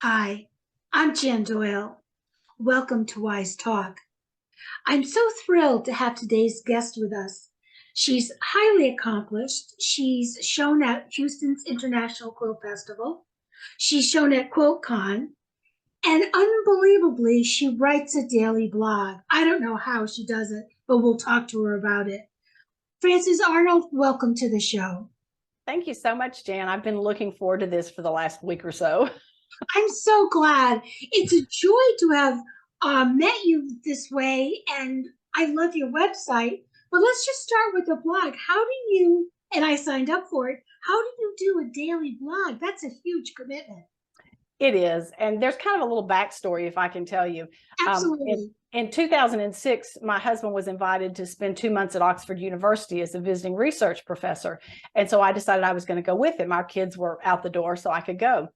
Hi, I'm Jan Doyle. Welcome to Wyse Talk. I'm so thrilled to have today's guest with us. She's highly accomplished. She's shown at Houston's International Quilt Festival. She's shown at QuiltCon. And unbelievably, she writes a daily blog. I don't know how she does it, but we'll talk to her about it. Frances Arnold, welcome to the show. Thank you so much, Jan. I've been looking forward to this for the last week or so. I'm so glad. It's a joy to have met you this way, and I love your website. But let's just start with the blog. How do you, and I signed up for it, how do you do a daily blog? That's a huge commitment. It is. And there's kind of a little backstory, if I can tell you. Absolutely. In 2006, my husband was invited to spend 2 months at Oxford University as a visiting research professor. And so I decided I was going to go with him. Our kids were out the door, so I could go.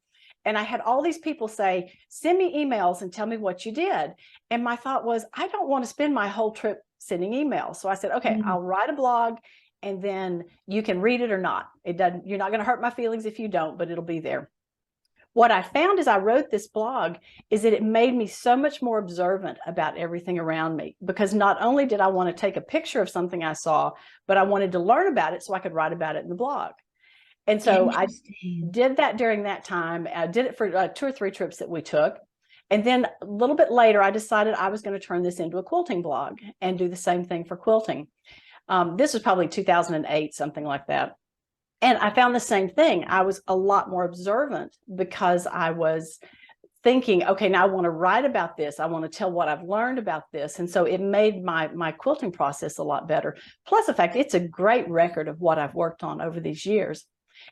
And I had all these people say, send me emails and tell me what you did. And my thought was, I don't want to spend my whole trip sending emails. So I said, okay, I'll write a blog and then you can read it or not. You're not going to hurt my feelings if you don't, but it'll be there. What I found as I wrote this blog is that it made me so much more observant about everything around me, because not only did I want to take a picture of something I saw, but I wanted to learn about it so I could write about it in the blog. And so I did that during that time. I did it for 2 or 3 trips that we took. And then a little bit later, I decided I was going to turn this into a quilting blog and do the same thing for quilting. This was probably 2008, something like that. And I found the same thing. I was a lot more observant because I was thinking, okay, now I want to write about this. I want to tell what I've learned about this. And so it made my quilting process a lot better. Plus the fact it's a great record of what I've worked on over these years.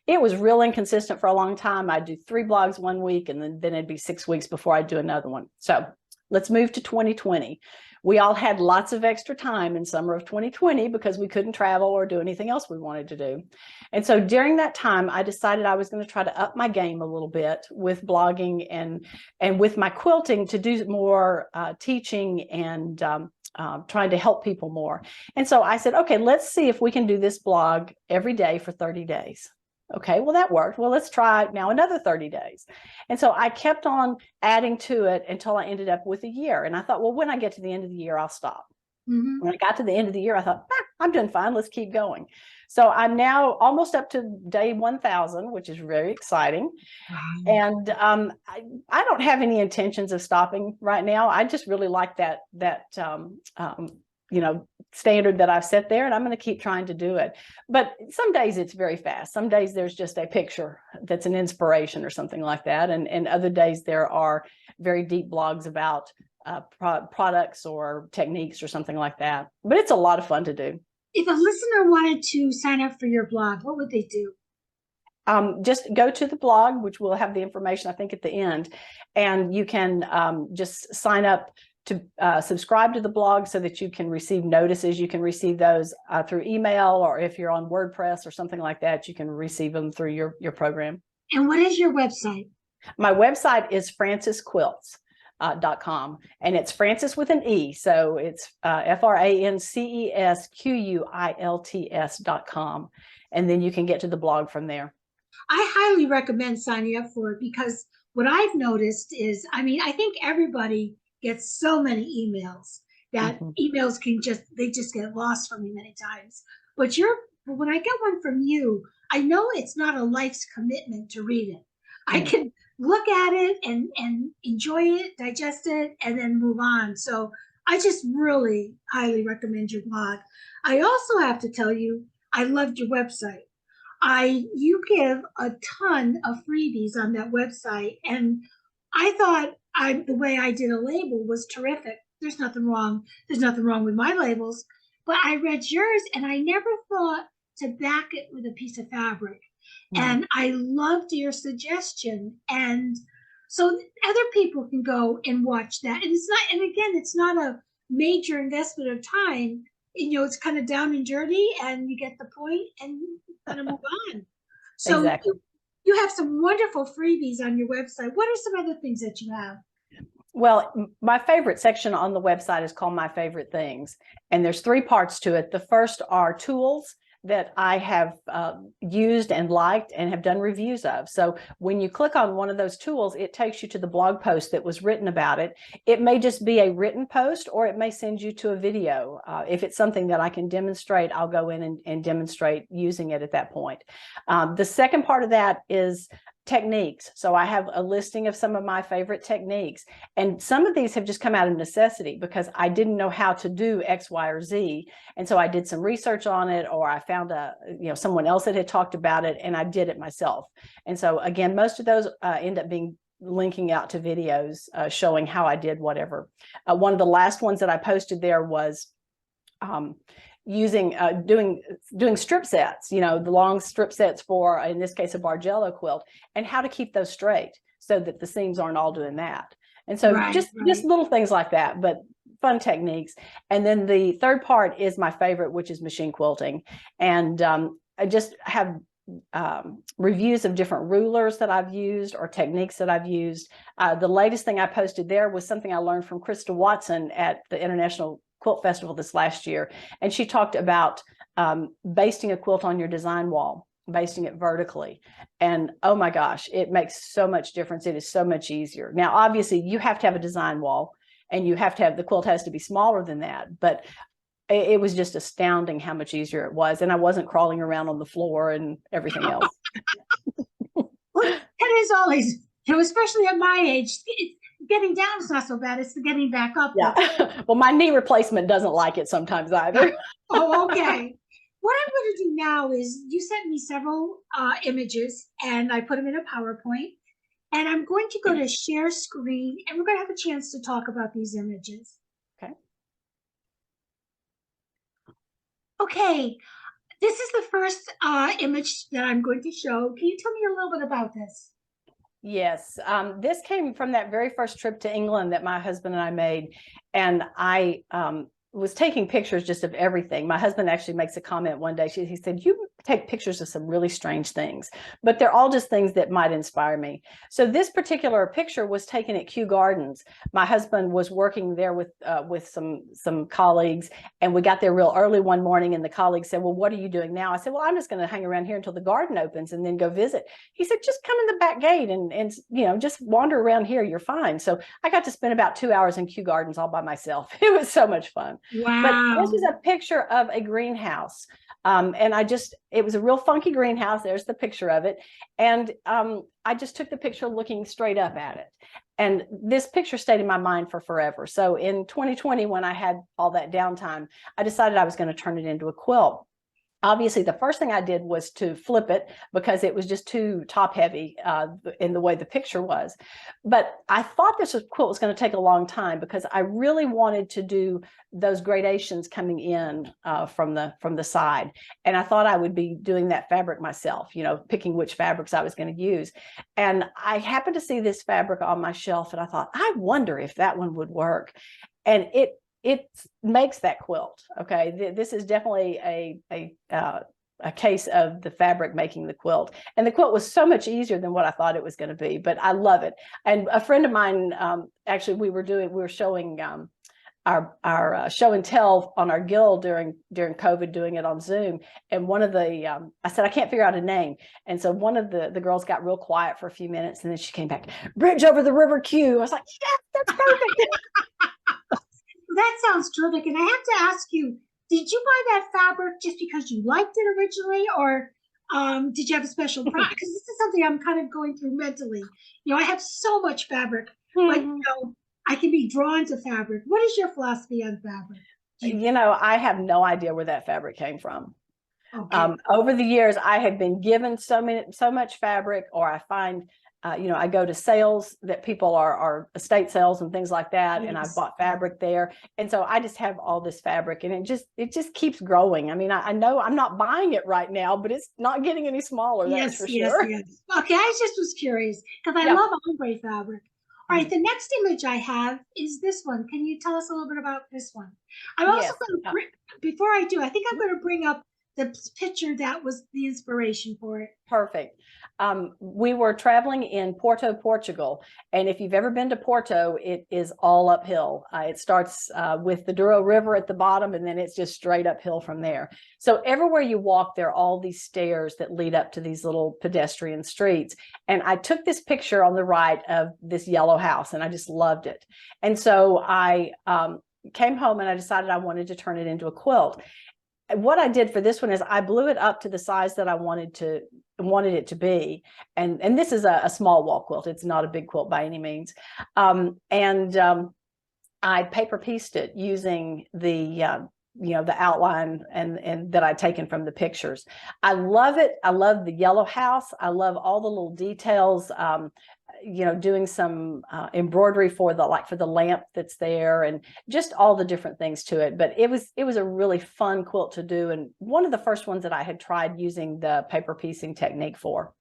It was real inconsistent for a long time. I'd do 3 blogs one week, and then it'd be 6 weeks before I'd do another one. So let's move to 2020. We all had lots of extra time in summer of 2020 because we couldn't travel or do anything else we wanted to do. And so during that time, I decided I was going to try to up my game a little bit with blogging and with my quilting to do more teaching and trying to help people more. And so I said, okay, let's see if we can do this blog every day for 30 days. Okay, well, that worked. Well, let's try now another 30 days. And so I kept on adding to it until I ended up with a year. And I thought, well, when I get to the end of the year, I'll stop. When I got to the end of the year, I thought, I'm doing fine. Let's keep going. So I'm now almost up to day 1,000, which is very exciting. And I don't have any intentions of stopping right now. I just really like that standard that I've set there, and I'm going to keep trying to do it. But some days it's very fast. Some days there's just a picture that's an inspiration or something like that. And other days there are very deep blogs about products or techniques or something like that. But it's a lot of fun to do. If a listener wanted to sign up for your blog, what would they do? Just go to the blog, which will have the information, I think, at the end. And you can just sign up to subscribe to the blog so that you can receive notices. You can receive those through email, or if you're on WordPress or something like that, you can receive them through your program. And what is your website? My website is francesquilts.com, and it's Frances with an E. So it's FrancesQuilts.com. And then you can get to the blog from there. I highly recommend signing up for it, because what I've noticed is, I think everybody gets so many emails that emails they just get lost from me many times. But when I get one from you, I know it's not a life's commitment to read it. I can look at it and enjoy it, digest it, and then move on. So I just really highly recommend your blog. I also have to tell you, I loved your website. You give a ton of freebies on that website, and I thought the way I did a label was terrific. There's nothing wrong with my labels, but I read yours and I never thought to back it with a piece of fabric. And I loved your suggestion. And so other people can go and watch that. And it's not a major investment of time. It's kind of down and dirty, and you get the point and kind of move on. So exactly. You have some wonderful freebies on your website. What are some other things that you have? Well, my favorite section on the website is called My Favorite Things. And there's 3 parts to it. The first are tools that I have used and liked and have done reviews of. So when you click on one of those tools, it takes you to the blog post that was written about it. It may just be a written post, or it may send you to a video. If it's something that I can demonstrate, I'll go in and demonstrate using it at that point. The second part of that is techniques. So I have a listing of some of my favorite techniques, and some of these have just come out of necessity because I didn't know how to do X, Y, or Z. And so I did some research on it, or I found someone else that had talked about it, and I did it myself. And so again, most of those end up being linking out to videos showing how I did whatever. One of the last ones that I posted there was doing strip sets, the long strip sets for, in this case, a Bargello quilt, and how to keep those straight so that the seams aren't all doing that. And so just little things like that, but fun techniques. And then the third part is my favorite, which is machine quilting. And I just have reviews of different rulers that I've used or techniques that I've used. The latest thing I posted there was something I learned from Krista Watson at the International Quilt Festival this last year. And she talked about basting a quilt on your design wall, basting it vertically. And oh my gosh, it makes so much difference. It is so much easier. Now, obviously, you have to have a design wall, and you have to have, the quilt has to be smaller than that. But it was just astounding how much easier it was. And I wasn't crawling around on the floor and everything else. Well, it is always, especially at my age, getting down is not so bad. It's the getting back up. Yeah. Well, my knee replacement doesn't like it sometimes either. Oh, okay. What I'm going to do now is, you sent me several images, and I put them in a PowerPoint, and I'm going to go to share screen, and we're going to have a chance to talk about these images. Okay. Okay. This is the first image that I'm going to show. Can you tell me a little bit about this? Yes, this came from that very first trip to England that my husband and I made, and I was taking pictures just of everything. My husband actually makes a comment one day. He said, "You take pictures of some really strange things, but they're all just things that might inspire me." So this particular picture was taken at Kew Gardens. My husband was working there with some colleagues, and we got there real early one morning, and the colleague said, "Well, what are you doing now?" I said, "Well, I'm just going to hang around here until the garden opens and then go visit." He said, "Just come in the back gate and just wander around here. You're fine." So I got to spend about 2 hours in Kew Gardens all by myself. It was so much fun. Wow. But this is a picture of a greenhouse. And it was a real funky greenhouse. There's the picture of it. And I just took the picture looking straight up at it. And this picture stayed in my mind for forever. So in 2020, when I had all that downtime, I decided I was going to turn it into a quilt. Obviously, the first thing I did was to flip it because it was just too top heavy in the way the picture was. But I thought this quilt was going to take a long time because I really wanted to do those gradations coming in from the side. And I thought I would be doing that fabric myself, picking which fabrics I was going to use. And I happened to see this fabric on my shelf, and I thought, I wonder if that one would work. And it makes that quilt. Okay, this is definitely a case of the fabric making the quilt, and the quilt was so much easier than what I thought it was going to be. But I love it. And a friend of mine, actually, we were showing our show and tell on our guild during COVID, doing it on Zoom. And one of the I said, I can't figure out a name, and so one of the girls got real quiet for a few minutes, and then she came back, "Bridge over the River Q." I was like, "Yes, that's perfect." That sounds terrific. And I have to ask you, did you buy that fabric just because you liked it originally, or did you have a special price? Because this is something I'm kind of going through mentally. I have so much fabric, but I can be drawn to fabric. What is your philosophy on fabric? I have no idea where that fabric came from. Okay. Over the years, I have been given so much fabric, or I find I go to sales that people are estate sales and things like that. Yes. And I've bought fabric there. And so I just have all this fabric, and it just keeps growing. I mean, I know I'm not buying it right now, but it's not getting any smaller. That's for sure. Yes. Okay. I just was curious because I love ombre fabric. All right. The next image I have is this one. Can you tell us a little bit about this one? I'm also going to before I do, I think I'm going to bring up the picture that was the inspiration for it. Perfect. We were traveling in Porto, Portugal. And if you've ever been to Porto, it is all uphill. It starts with the Doyle River at the bottom, and then it's just straight uphill from there. So everywhere you walk, there are all these stairs that lead up to these little pedestrian streets. And I took this picture on the right of this yellow house, and I just loved it. And so I came home and I decided I wanted to turn it into a quilt. What I did for this one is I blew it up to the size that I wanted it to be. And this is a small wall quilt. It's not a big quilt by any means. I paper pieced it using the the outline and that I'd taken from the pictures. I love it. I love the yellow house. I love all the little details. Doing some embroidery for the lamp that's there, and just all the different things to it. But it was a really fun quilt to do, and one of the first ones that I had tried using the paper piecing technique for.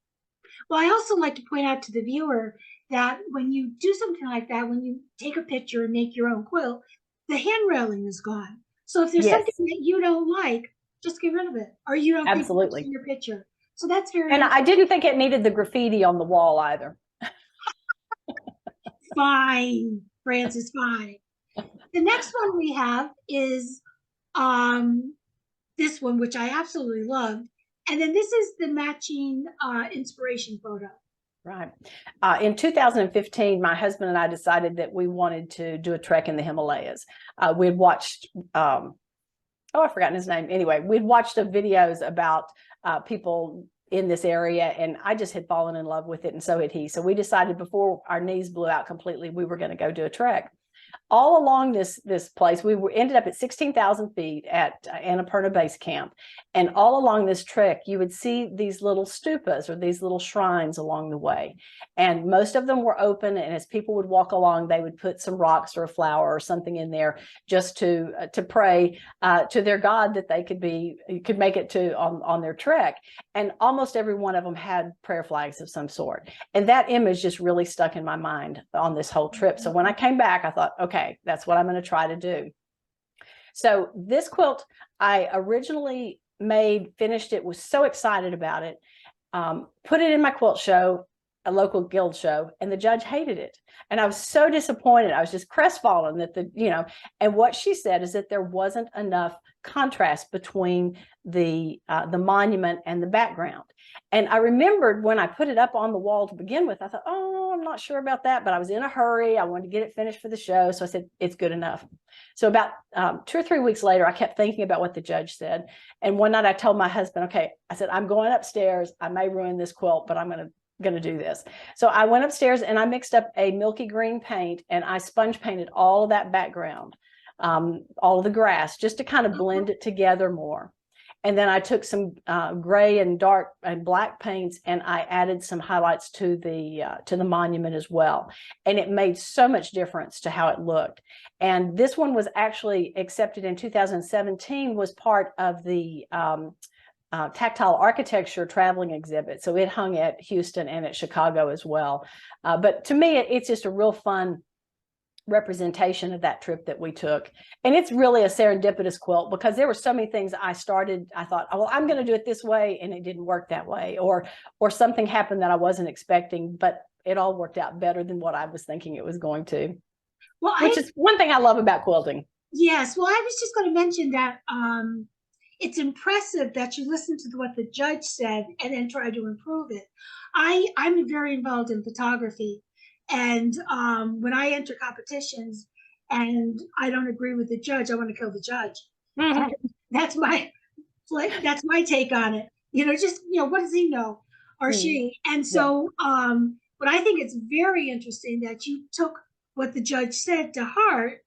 Well, I also like to point out to the viewer that when you do something like that, when you take a picture and make your own quilt, the hand railing is gone. So if there's something that you don't like, just get rid of it, or you don't think it's in your picture. So that's very. And I didn't think it needed the graffiti on the wall either. Fine, Frances, fine. The next one we have is this one, which I absolutely loved. And then this is the matching inspiration photo. Right. In 2015, my husband and I decided that we wanted to do a trek in the Himalayas. We'd watched, I've forgotten his name. Anyway, we'd watched videos about people in this area, and I just had fallen in love with it, and so had he. So we decided before our knees blew out completely, we were going to go do a trek. All along this place, we ended up at 16,000 feet at Annapurna Base Camp. And all along this trek, you would see these little stupas, or these little shrines along the way. And most of them were open. And as people would walk along, they would put some rocks or a flower or something in there just to pray to their God that they could make it to on their trek. And almost every one of them had prayer flags of some sort. And that image just really stuck in my mind on this whole trip. So when I came back, I thought, okay, that's what I'm going to try to do. So this quilt, I originally finished it, was so excited about it, put it in my quilt show, a local guild show, and the judge hated it. And I was so disappointed. I was just crestfallen that and what she said is that there wasn't enough contrast between the monument and the background. And I remembered when I put it up on the wall to begin with, I thought, oh, I'm not sure about that, but I was in a hurry. I wanted to get it finished for the show. So I said, it's good enough. So about 2 or 3 weeks later, I kept thinking about what the judge said. And one night I told my husband, okay, I said, I'm going upstairs. I may ruin this quilt, but I'm going to do this. So I went upstairs and I mixed up a milky green paint, and I sponge painted all of that background, all of the grass, just to kind of blend it together more. And then I took some gray and dark and black paints, and I added some highlights to the monument as well. And it made so much difference to how it looked. And this one was actually accepted in 2017, was part of the tactile architecture traveling exhibit. So it hung at Houston and at Chicago as well. But to me, it's just a real fun representation of that trip that we took. And it's really a serendipitous quilt, because there were so many things I thought, oh, well, I'm going to do it this way, and it didn't work that way, or something happened that I wasn't expecting, but it all worked out better than what I was thinking it was going to. Well, which is one thing I love about quilting. Yes. Well, I was just going to mention that it's impressive that you listened to what the judge said and then try to improve it. I'm very involved in photography. And when I enter competitions and I don't agree with the judge, I want to kill the judge. Mm-hmm. That's my take on it. What does he know, or she? And so, but I think it's very interesting that you took what the judge said to heart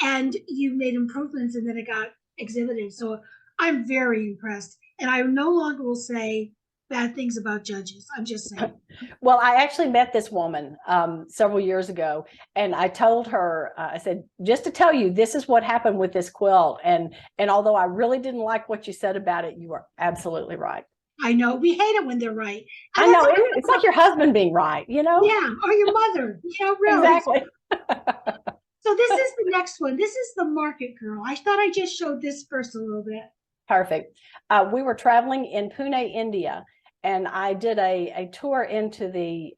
and you made improvements, and then it got exhibited. So I'm very impressed, and I no longer will say bad things about judges. I'm just saying. Well, I actually met this woman several years ago, and I told her, I said, just to tell you, this is what happened with this quilt. And although I really didn't like what you said about it, you were absolutely right. I know. We hate it when they're right. And I know. It's like your husband being right, Yeah. Or your mother, really. Exactly. So this is the next one. This is the Market Girl. I thought I just showed this first a little bit. Perfect. We were traveling in Pune, India, and I did a tour into the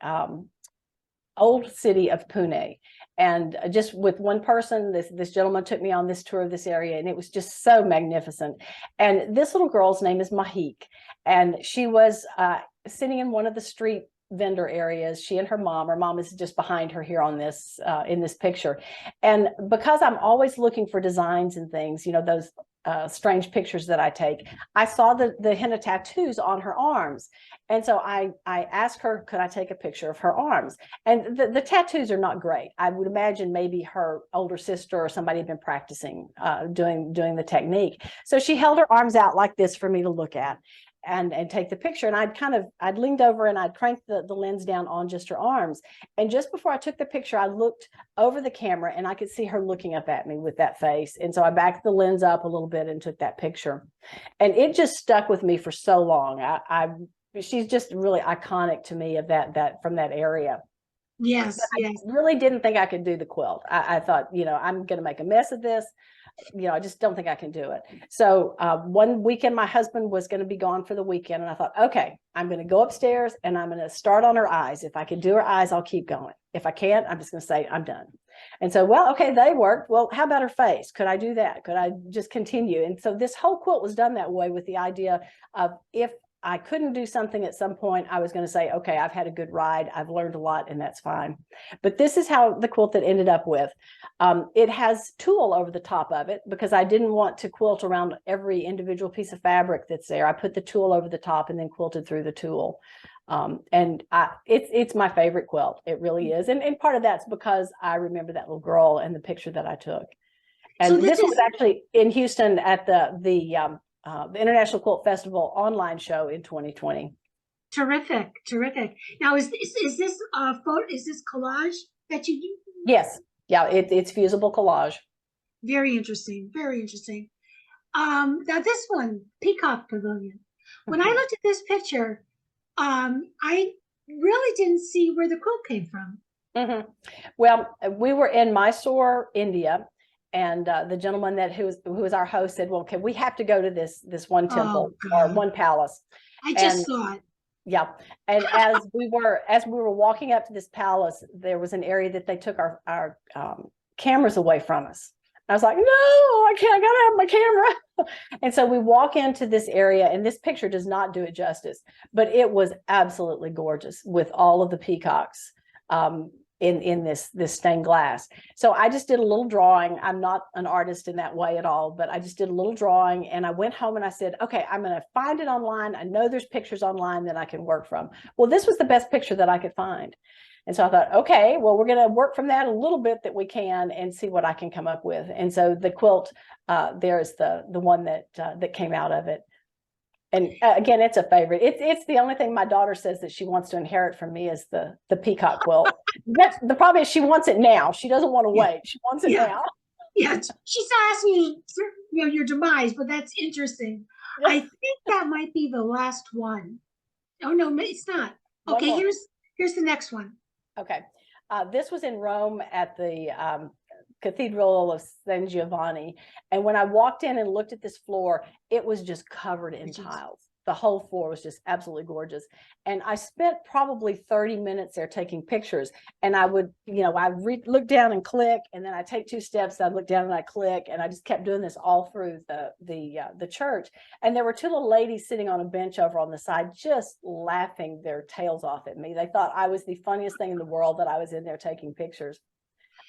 old city of Pune. And just with one person, this gentleman took me on this tour of this area, and it was just so magnificent. And this little girl's name is Mahik, and she was sitting in one of the street vendor areas. She and her mom is just behind her here on this in this picture. And because I'm always looking for designs and things, you know, those strange pictures that I take, I saw the henna tattoos on her arms. And so I asked her, could I take a picture of her arms? And the tattoos are not great. I would imagine maybe her older sister or somebody had been practicing doing the technique. So she held her arms out like this for me to look at and take the picture. And I'd leaned over and I'd cranked the lens down on just her arms. And just before I took the picture, I looked over the camera and I could see her looking up at me with that face. And so I backed the lens up a little bit and took that picture. And it just stuck with me for so long. She's just really iconic to me of that from that area. Yes, But yes. I really didn't think I could do the quilt. I thought, you know, I'm going to make a mess of this. You know, I just don't think I can do it. So one weekend, my husband was going to be gone for the weekend. And I thought, okay, I'm going to go upstairs and I'm going to start on her eyes. If I can do her eyes, I'll keep going. If I can't, I'm just going to say I'm done. And so, well, okay, they worked. Well, how about her face? Could I do that? Could I just continue? And so this whole quilt was done that way, with the idea of, if I couldn't do something at some point, I was going to say, okay, I've had a good ride. I've learned a lot, and that's fine. But this is how the quilt that ended up with. It has tulle over the top of it because I didn't want to quilt around every individual piece of fabric that's there. I put the tulle over the top and then quilted through the tulle. It's my favorite quilt. It really is. And part of that's because I remember that little girl and the picture that I took. And so this was actually in Houston at the International Quilt Festival online show in 2020. Terrific, terrific. Now, is this photo? Is this collage that you do? Yes, yeah, it's fusible collage. Very interesting, very interesting. Now this one, Peacock Pavilion. When I looked at this picture, I really didn't see where the quilt came from. Well, we were in Mysore, India. And the gentleman who was our host said, well, we have to go to this one temple or one palace. I just saw it. Yeah. And as we were walking up to this palace, there was an area that they took our cameras away from us. I was like, no, I can't, I gotta have my camera. And so we walk into this area, and this picture does not do it justice, but it was absolutely gorgeous with all of the peacocks. In this stained glass. So I just did a little drawing. I'm not an artist in that way at all, but I just did a little drawing, and I went home and I said, okay, I'm going to find it online. I know there's pictures online that I can work from. Well, this was the best picture that I could find. And so I thought, okay, well, we're going to work from that a little bit that we can and see what I can come up with. And so the quilt, there's the one that came out of it. And again, it's a favorite. It's the only thing my daughter says that she wants to inherit from me is the peacock quilt. That's the problem, is she wants it now. She doesn't want to wait. She wants it now. Yeah, she's asking your demise, but that's interesting. Yeah. I think that might be the last one. Oh no, it's not. Okay, here's the next one. Okay, this was in Rome at the Cathedral of San Giovanni. And when I walked in and looked at this floor, it was just covered in tiles. The whole floor was just absolutely gorgeous. And I spent probably 30 minutes there taking pictures. And I would, I look down and click, and then I take 2 steps, I'd look down and I click, and I just kept doing this all through the church. And there were 2 little ladies sitting on a bench over on the side, just laughing their tails off at me. They thought I was the funniest thing in the world that I was in there taking pictures.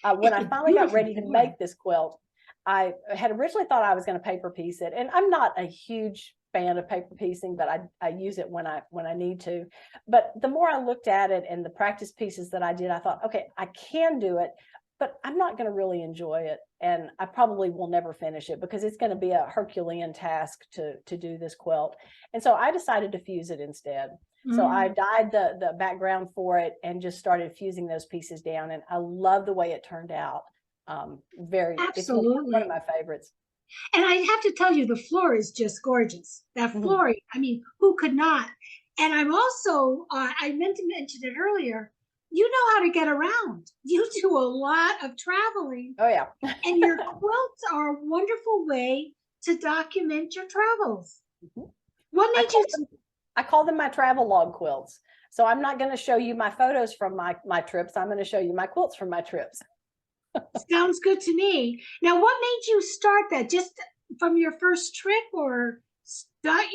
When I finally got ready to make this quilt, I had originally thought I was going to paper piece it. And I'm not a huge fan of paper piecing, but I use it when I need to. But the more I looked at it and the practice pieces that I did, I thought, okay, I can do it, but I'm not going to really enjoy it. And I probably will never finish it because it's going to be a Herculean task to do this quilt. And so I decided to fuse it instead. So I dyed the background for it and just started fusing those pieces down. And I love the way it turned out. It's one of my favorites. And I have to tell you, the floor is just gorgeous. That floor, I mean, who could not? And I'm also, I meant to mention it earlier, you know how to get around. You do a lot of traveling. Oh, yeah. And your quilts are a wonderful way to document your travels. Mhm. What made you? I call them my travel log quilts. So I'm not going to show you my photos from my trips. I'm going to show you my quilts from my trips. Sounds good to me. Now, what made you start that? Just from your first trip, or start?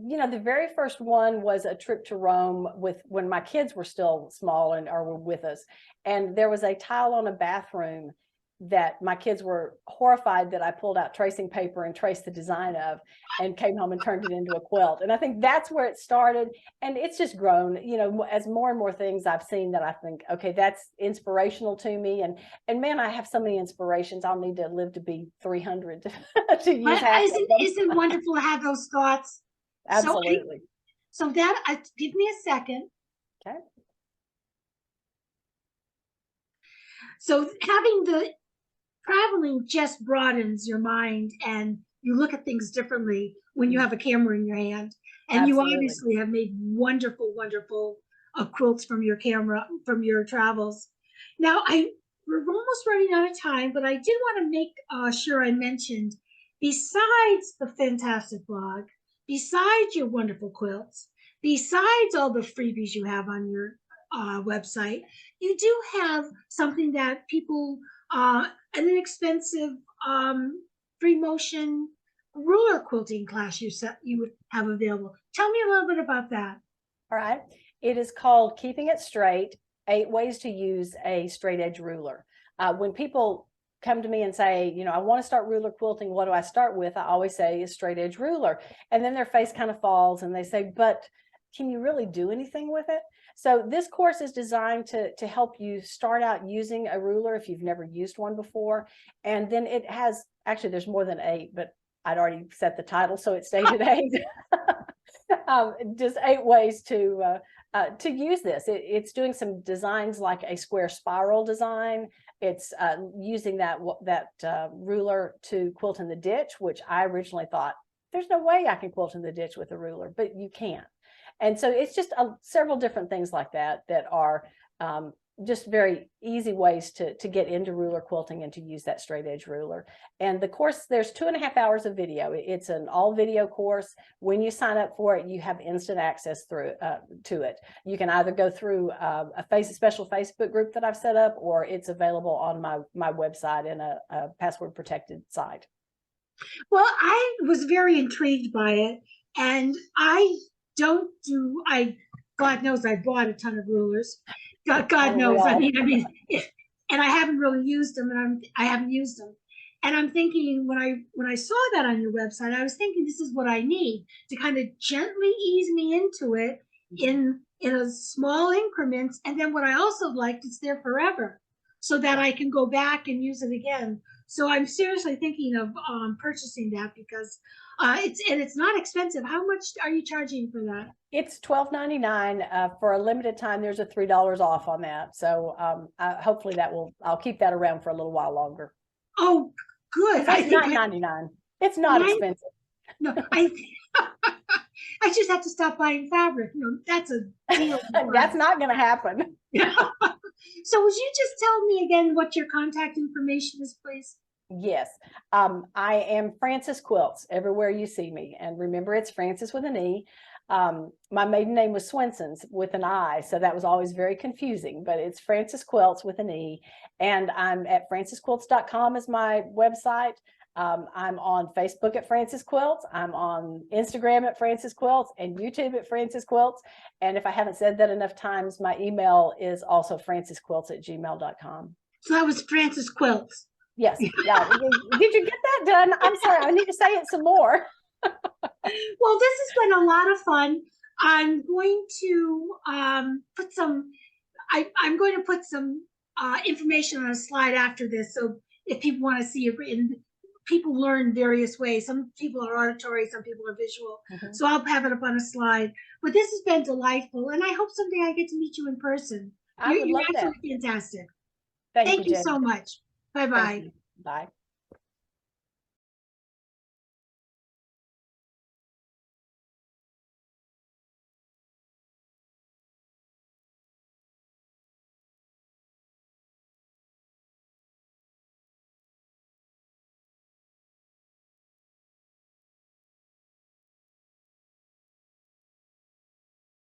You know, the very first one was a trip to Rome with when my kids were still small and or were with us. And there was a tile on a bathroom that my kids were horrified that I pulled out tracing paper and traced the design of and came home and turned it into a quilt. And I think that's where it started. And it's just grown, you know, as more and more things I've seen that I think, okay, that's inspirational to me. And man, I have so many inspirations. I'll need to live to be 300 to use half of them. Isn't it wonderful to have those thoughts? Absolutely. So that, give me a second. Okay. So having the traveling just broadens your mind, and you look at things differently when you have a camera in your hand. And Absolutely. you obviously have made wonderful, wonderful quilts from your camera, from your travels. Now, we're almost running out of time, but I did want to make sure I mentioned, besides the fantastic blog, besides your wonderful quilts, besides all the freebies you have on your website, you do have something that people, an inexpensive free motion ruler quilting class you would have available. Tell me a little bit about that. All right. It is called Keeping It Straight, 8 Ways to Use a Straight Edge Ruler. When people come to me and say, you know, I want to start ruler quilting, what do I start with? I always say a straight edge ruler. And then their face kind of falls and they say, but can you really do anything with it? So this course is designed to help you start out using a ruler if you've never used one before. And then it has, actually there's more than 8, but I'd already set the title, so it stayed at 8. Just 8 ways to use this. It's doing some designs like a square spiral design. It's using that ruler to quilt in the ditch, which I originally thought, there's no way I can quilt in the ditch with a ruler, but you can. And so it's just several different things like that that are just very easy ways to get into ruler quilting and to use that straight edge ruler. And the course, there's 2.5 hours of video. It's an all video course. When you sign up for it, you have instant access through to it. You can either go through a special Facebook group that I've set up, or it's available on my website in a password protected site. Well, I was very intrigued by it, and God knows I bought a ton of rulers. God knows. I mean, and I haven't really used them, and I haven't used them. And I'm thinking, when I saw that on your website, I was thinking, this is what I need to kind of gently ease me into it in a small increments. And then what I also liked, it's there forever, so that I can go back and use it again. So I'm seriously thinking of purchasing that, because it's not expensive. How much are you charging for that? It's $12.99 for a limited time. There's a $3 off on that. So hopefully I'll keep that around for a little while longer. Oh, good. So it's $9.99. It's not expensive. No, I just have to stop buying fabric. No, that's a deal. That's not going to happen. So would you just tell me again what your contact information is, please? Yes. I am Frances Quilts everywhere you see me. And remember, it's Frances with an E. My maiden name was Swenson's with an I, so that was always very confusing, but it's Frances Quilts with an E. And I'm at francesquilts.com is my website. I'm on Facebook at Frances Quilts. I'm on Instagram at Frances Quilts and YouTube at Frances Quilts. And if I haven't said that enough times, my email is also francesquilts@gmail.com. So that was Frances Quilts. Yes. Yeah. Did you get that done? I'm sorry. I need to say it some more. Well, this has been a lot of fun. I'm going to put some information on a slide after this. So if people want to see it, and people learn various ways. Some people are auditory, some people are visual. Mm-hmm. So I'll have it up on a slide. But this has been delightful, and I hope someday I get to meet you in person. You're absolutely fantastic. Thank you so much. Bye-bye. Bye.